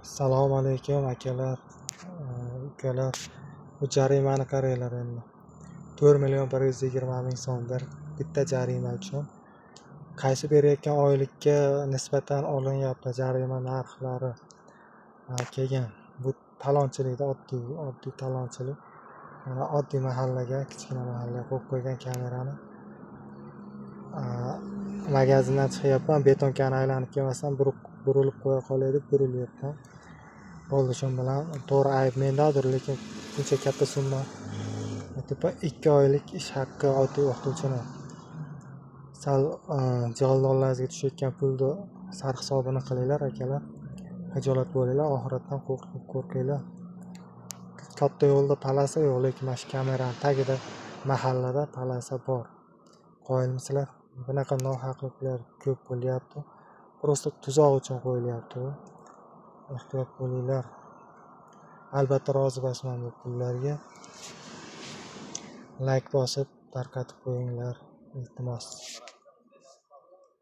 Assalomu alaykum akalar, ukalar. Bu jarimani qaranglar endi. 4.120.000 so'm bitta jarima uchun. Qaysi berayotgan oylikka nisbatan olinyapti jarima narxlari kelgan. Bu talonchilikda oddiy talonchilik. Mana oddiy mahallaga, kichkina mahallaga qo'yib qo'ygan kamerani. Magazindan chiqyapman, betonkani aylanib kelmasdan burilib qo'ya qolay deb burilyapman. Bo'ldi, shu bilan to'g'ri ayb mendadir, lekin buncha katta summa. Tepa 2 oylik ish haqqi oddiy o'qituvchini. Sal jig'ildonlaringizga tushayotgan pulni sarhisobini qilinglar akalar. Hijolat bo'linglar, oxiratdan qo'rqinglar. Katta yo'lda palasa yo'q, lekin mana shu kameraning tagida mahallada palasa bor. Qoyilmisizlar? Bunaqa nohaqliklar ko'p bo'lyapti. Prosta tuzoq uchun qo'yilyapti. Ehtiyot bo'linglar. Albatta rozi emasman bu pullarga. Like bosib tarqatib qo'yinglar, iltimos.